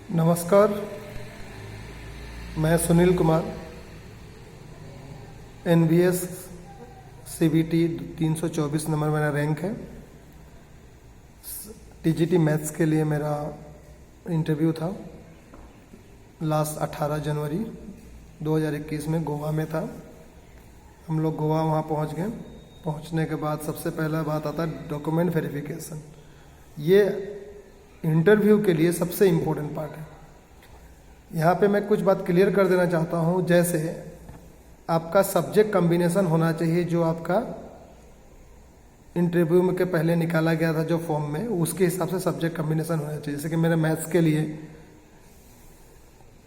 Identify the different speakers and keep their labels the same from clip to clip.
Speaker 1: नमस्कार, मैं Sunil Kumar, NBS CBT 324 number मेरा रैंक है। TGT मैथ्स के लिए मेरा इंटरव्यू था लास्ट 18 जनवरी 2021 में गोवा में था। हम लोग गोवा वहाँ पहुँच गए। पहुँचने के बाद सबसे पहला बात आता है डॉक्यूमेंट वेरिफिकेशन। ये इंटरव्यू के लिए सबसे इम्पोर्टेंट पार्ट है। यहाँ पे मैं कुछ बात क्लियर कर देना चाहता हूँ। जैसे आपका सब्जेक्ट कम्बिनेशन होना चाहिए, जो आपका इंटरव्यू में के पहले निकाला गया था जो फॉर्म में, उसके हिसाब से सब्जेक्ट कम्बिनेशन होना चाहिए। जैसे कि मेरे मैथ्स के लिए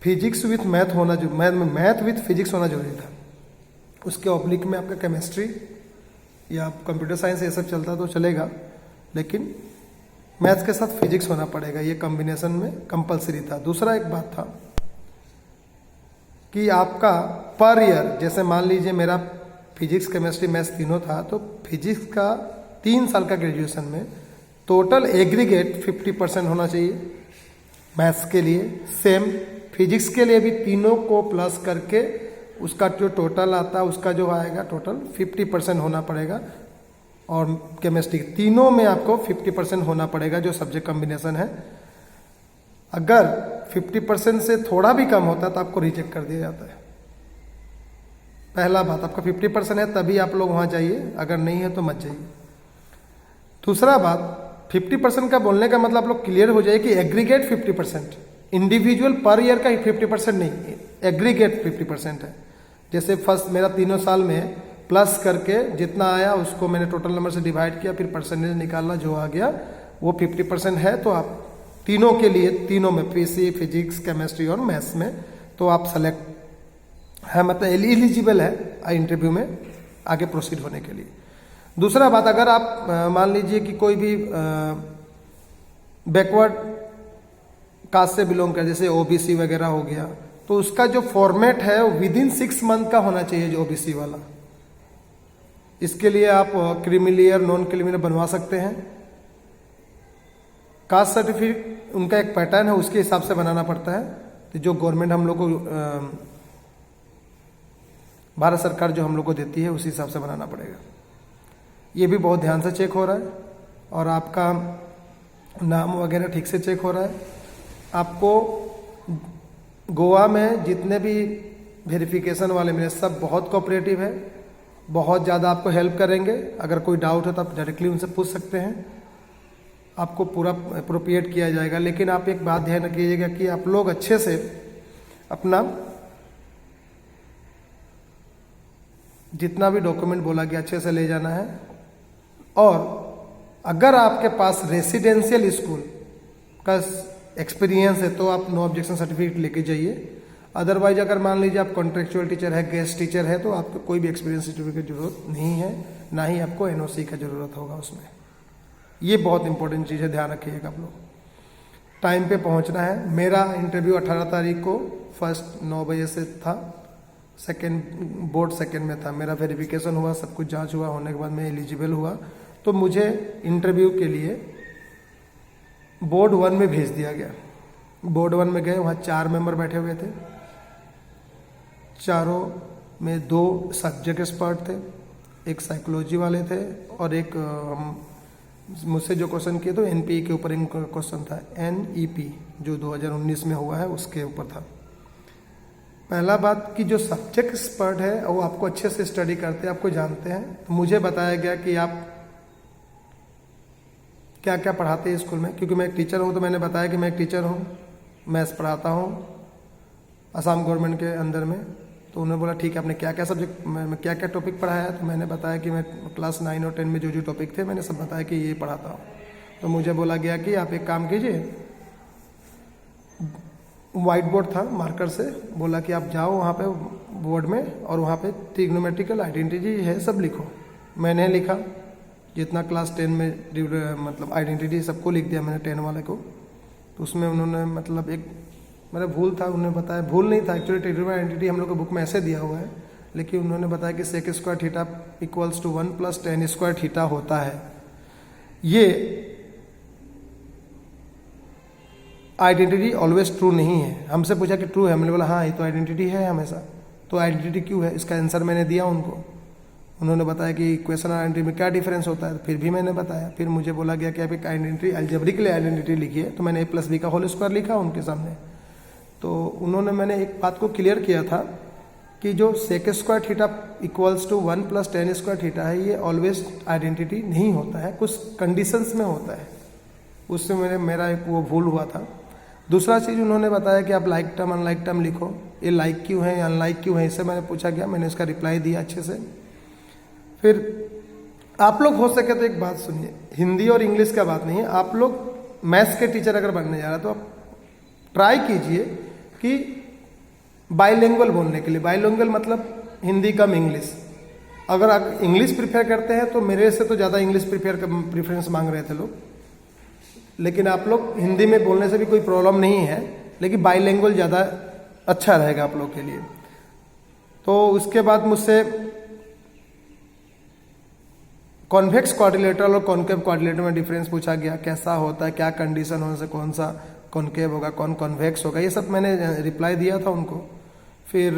Speaker 1: फिजिक्स विथ मैथ होना, जो मैथ विथ फिजिक्स होना जरूरी था। उसके ऑब्लिक में आपका केमिस्ट्री या कंप्यूटर साइंस ये सब चलता तो चलेगा, लेकिन मैथ्स के साथ फिजिक्स होना पड़ेगा। ये कॉम्बिनेशन में कंपलसरी था। दूसरा एक बात था कि आपका पर ईयर, जैसे मान लीजिए मेरा फिजिक्स केमिस्ट्री मैथ्स तीनों था, तो फिजिक्स का 3 साल का ग्रेजुएशन में टोटल एग्रीगेट 50% होना चाहिए। मैथ्स के लिए सेम, फिजिक्स के लिए भी तीनों को प्लस करके उसका जो टोटल आता है उसका जो आएगा टोटल 50% होना पड़ेगा। और केमिस्ट्री तीनों में आपको 50% होना पड़ेगा जो सब्जेक्ट कॉम्बिनेशन है। अगर 50% से थोड़ा भी कम होता है तो आपको रिजेक्ट कर दिया जाता है। पहला बात, आपका 50% है तभी आप लोग वहाँ जाइए, अगर नहीं है तो मत जाइए। दूसरा बात, 50% का बोलने का मतलब आप लोग क्लियर हो जाए कि एग्रीगेट 50%, इंडिविजुअल पर ईयर का 50% नहीं, एग्रीगेट 50% है। जैसे फर्स्ट मेरा तीनों साल में प्लस करके जितना आया उसको मैंने टोटल नंबर से डिवाइड किया, फिर परसेंटेज निकालना, जो आ गया वो 50% है। तो आप तीनों के लिए, तीनों में पीसी, फिजिक्स, केमिस्ट्री और मैथ्स में, तो आप सेलेक्ट है, मतलब एलिजिबल है इंटरव्यू में आगे प्रोसीड होने के लिए। दूसरा बात, अगर आप मान लीजिए कि कोई भी बैकवर्ड कास्ट से बिलोंग कर, जैसे ओबीसी वगैरह हो गया, तो उसका जो फॉर्मेट है विद इन 6 मंथ का होना चाहिए, जो ओबीसी वाला। इसके लिए आप क्रीमिलियर, नॉन क्रीमिलियर बनवा सकते हैं। कास्ट सर्टिफिकेट उनका एक पैटर्न है, उसके हिसाब से बनाना पड़ता है। तो जो गवर्नमेंट हम लोग को, भारत सरकार जो हम लोग को देती है, उसी हिसाब से बनाना पड़ेगा। ये भी बहुत ध्यान से चेक हो रहा है। और आपका नाम वगैरह ठीक से चेक हो रहा है। आपको गोवा में जितने भी वेरिफिकेशन वाले मिले, सब बहुत कोऑपरेटिव है, बहुत ज़्यादा आपको हेल्प करेंगे। अगर कोई डाउट है तो आप डायरेक्टली उनसे पूछ सकते हैं, आपको पूरा अप्रोप्रिएट किया जाएगा। लेकिन आप एक बात ध्यान रखिएगा कि आप लोग अच्छे से अपना जितना भी डॉक्यूमेंट बोला गया अच्छे से ले जाना है। और अगर आपके पास रेसिडेंशियल स्कूल का एक्सपीरियंस है तो आप नो ऑब्जेक्शन सर्टिफिकेट लेके जाइए। अदरवाइज अगर मान लीजिए आप कॉन्ट्रेक्चुअल टीचर है, गेस्ट टीचर है, तो आपको कोई भी एक्सपीरियंस सर्टिफिकेट की जरूरत नहीं है, ना ही आपको NOC का जरूरत होगा उसमें। ये बहुत इंपॉर्टेंट चीज़ है, ध्यान रखिएगा आप लोग। टाइम पे पहुंचना है। मेरा इंटरव्यू 18 तारीख को फर्स्ट 9 बजे से था, सेकेंड बोर्ड सेकेंड में था। मेरा वेरिफिकेशन हुआ, सब कुछ जांच हुआ, होने के बाद मैं एलिजिबल हुआ, तो मुझे इंटरव्यू के लिए बोर्ड 1 में भेज दिया गया। बोर्ड 1 में गए, वहाँ 4 मेंबर बैठे हुए थे। चारों में 2 सब्जेक्ट एक्सपर्ट थे, एक साइकोलॉजी वाले थे, और एक मुझसे जो क्वेश्चन किए तो NPE के ऊपर इनका क्वेश्चन था, NEP जो 2019 में हुआ है उसके ऊपर था। पहला बात कि जो सब्जेक्ट एक्सपर्ट है वो आपको अच्छे से स्टडी करते हैं, आपको जानते हैं। तो मुझे बताया गया कि आप क्या क्या पढ़ाते हैं स्कूल में, क्योंकि मैं एक टीचर हूँ, तो मैंने बताया कि मैं एक टीचर हूँ, मैथ्स पढ़ाता हूँ असम गवर्नमेंट के अंदर में। तो उन्होंने बोला ठीक है, आपने क्या क्या सब्जेक्ट में क्या क्या टॉपिक पढ़ाया है। तो मैंने बताया कि मैं क्लास 9 और 10 में जो जो टॉपिक थे मैंने सब बताया कि ये पढ़ाता हूँ। तो मुझे बोला गया कि आप एक काम कीजिए, वाइट बोर्ड था, मार्कर से बोला कि आप जाओ वहाँ पे बोर्ड में और वहाँ पे ट्रिग्नोमेट्रिकल आइडेंटिटी है सब लिखो। मैंने लिखा जितना क्लास 10 में मतलब आइडेंटिटी सबको लिख दिया मैंने 10 वाले को। तो उसमें उन्होंने मतलब एक मेरा भूल था, उन्होंने बताया, भूल नहीं था एक्चुअली, ट्रिग्नोमेट्रिक आइडेंटिटी हम लोग को बुक में ऐसे दिया हुआ है, लेकिन उन्होंने बताया कि sec square theta equals to 1 + tan square theta होता है। ये आइडेंटिटी ऑलवेज ट्रू नहीं है। हमसे पूछा कि ट्रू है, मैंने बोला हाँ ये तो आइडेंटिटी है हमेशा। तो आइडेंटिटी क्यों है, इसका आंसर मैंने दिया उनको। उन्होंने बताया कि इक्वेशन और आइडेंटिटी में क्या डिफरेंस होता है, फिर भी मैंने बताया। फिर मुझे बोला गया कि आप एक आइडेंटिटी अलजेब्रिकली आइडेंटिटी लिखिए, तो मैंने a+b का होल स्क्वायर लिखा उनके सामने। तो उन्होंने, मैंने एक बात को क्लियर किया था कि जो sec square theta equals to 1 + tan square theta है, ये ऑलवेज आइडेंटिटी नहीं होता है, कुछ कंडीशंस में होता है। उससे मेरा एक वो भूल हुआ था। दूसरा चीज़ उन्होंने बताया कि आप लाइक टर्म अनलाइक टर्म लिखो, ये लाइक क्यों है अनलाइक क्यों है, इससे मैंने पूछा गया, मैंने इसका रिप्लाई दिया अच्छे से। फिर आप लोग हो सके तो एक बात सुनिए, हिंदी और इंग्लिश का बात नहीं है, आप लोग मैथ्स के टीचर अगर बनने जा रहे हैं तो आप ट्राई कीजिए कि बाइलिंगुअल बोलने के लिए। बाइलिंगुअल मतलब हिंदी कम इंग्लिश। अगर आप इंग्लिश प्रीफर करते हैं तो मेरे से तो ज़्यादा इंग्लिश प्रीफरेंस मांग रहे थे लोग, लेकिन आप लोग हिंदी में बोलने से भी कोई प्रॉब्लम नहीं है, लेकिन बाइलिंगुअल ज़्यादा अच्छा रहेगा आप लोग के लिए। तो उसके बाद मुझसे कॉन्वेक्स क्वाड्रिलेटरल और कॉन्केव क्वाड्रिलेटरल में डिफरेंस पूछा गया, कैसा होता है, क्या कंडीशन होने से कौन सा कॉन्केव होगा, कौन कॉन्वेक्स होगा, ये सब मैंने रिप्लाई दिया था उनको। फिर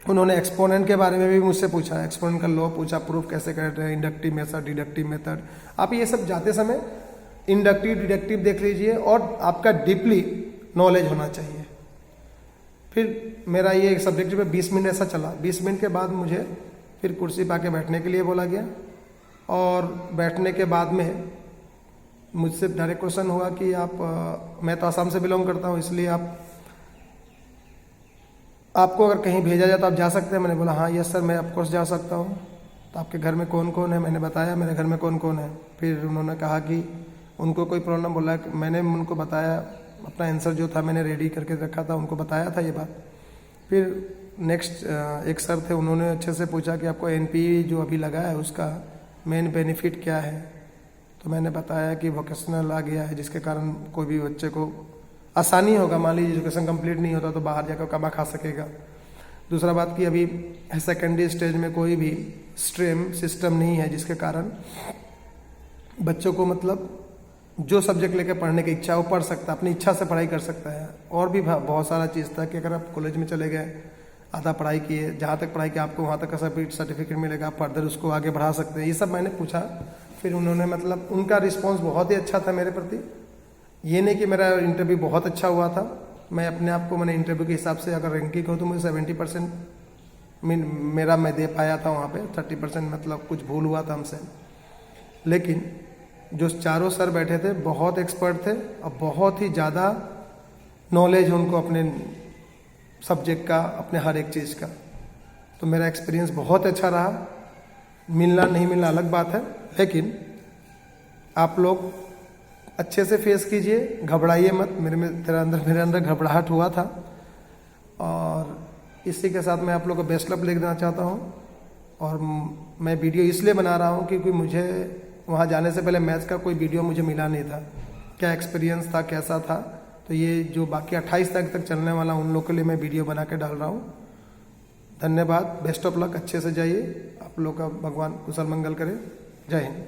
Speaker 1: उन्होंने एक्सपोनेंट के बारे में भी मुझसे पूछा, एक्सपोनेंट का लॉ पूछा, प्रूफ कैसे करते हैं, इंडक्टिव मेथड, डिडक्टिव मेथड। आप ये सब जाते समय इंडक्टिव डिडक्टिव देख लीजिए और आपका डीपली नॉलेज होना चाहिए। फिर मेरा ये सब्जेक्ट में 20 मिनट ऐसा चला। 20 मिनट के बाद मुझे फिर कुर्सी पा के बैठने के लिए बोला गया, और बैठने के बाद में मुझसे डायरेक्ट क्वेश्चन हुआ कि आप मैं तो आसाम से बिलोंग करता हूँ, इसलिए आपको अगर कहीं भेजा जाए तो आप जा सकते हैं। मैंने बोला हाँ यस सर, मैं ऑफकोर्स जा सकता हूँ। तो आपके घर में कौन कौन है, मैंने बताया मेरे घर में कौन कौन है। फिर उन्होंने कहा कि उनको कोई प्रॉब्लम, बोला कि मैंने उनको बताया अपना आंसर जो था मैंने रेडी करके रखा था, उनको बताया था ये बात। फिर नेक्स्ट एक सर थे, उन्होंने अच्छे से पूछा कि आपको एनपी जो अभी लगा है उसका मेन बेनिफिट क्या है। तो मैंने बताया कि वोकेशनल आ गया है, जिसके कारण कोई भी बच्चे को आसानी होगा। मान लीजिए एजुकेशन कंप्लीट नहीं होता तो बाहर जाकर कमा खा सकेगा। दूसरा बात कि अभी सेकेंडरी स्टेज में कोई भी स्ट्रीम सिस्टम नहीं है, जिसके कारण बच्चों को मतलब जो सब्जेक्ट लेकर पढ़ने की इच्छा वो पढ़ सकता है, अपनी इच्छा से पढ़ाई कर सकता है। और भी बहुत सारा चीज़ था कि अगर आप कॉलेज में चले गए, आधा पढ़ाई किए, जहाँ तक पढ़ाई की आपको वहाँ तक का सर्टिफिकेट मिलेगा, आप फर्दर उसको आगे बढ़ा सकते हैं। ये सब मैंने पूछा। फिर उन्होंने मतलब उनका रिस्पॉन्स बहुत ही अच्छा था मेरे प्रति। ये नहीं कि मेरा इंटरव्यू बहुत अच्छा हुआ था, मैं अपने आप को मैंने इंटरव्यू के हिसाब से अगर रैंकिंग हो तो मुझे 70% मेरा मैं दे पाया था वहाँ पे। 30% मतलब कुछ भूल हुआ था हमसे। लेकिन जो चारों सर बैठे थे बहुत एक्सपर्ट थे और बहुत ही ज़्यादा नॉलेज उनको अपने सब्जेक्ट का, अपने हर एक चीज़ का। तो मेरा एक्सपीरियंस बहुत अच्छा रहा। मिलना नहीं मिलना अलग बात है, लेकिन आप लोग अच्छे से फेस कीजिए, घबराइए मत। मेरे अंदर घबराहट हुआ था, और इसी के साथ मैं आप लोग को बेस्ट लक लिख देना चाहता हूँ। और मैं वीडियो इसलिए बना रहा हूँ क्योंकि मुझे वहाँ जाने से पहले मैथ्स का कोई वीडियो मुझे मिला नहीं था, क्या एक्सपीरियंस था, कैसा था। तो ये जो बाकी 28 तारीख तक चलने वाला उन लोगों के लिए मैं वीडियो बना के डाल रहा हूँ। धन्यवाद, बेस्ट ऑफ लक, अच्छे से जाइए, आप लोग का भगवान कुशल मंगल करे। जय हिंद।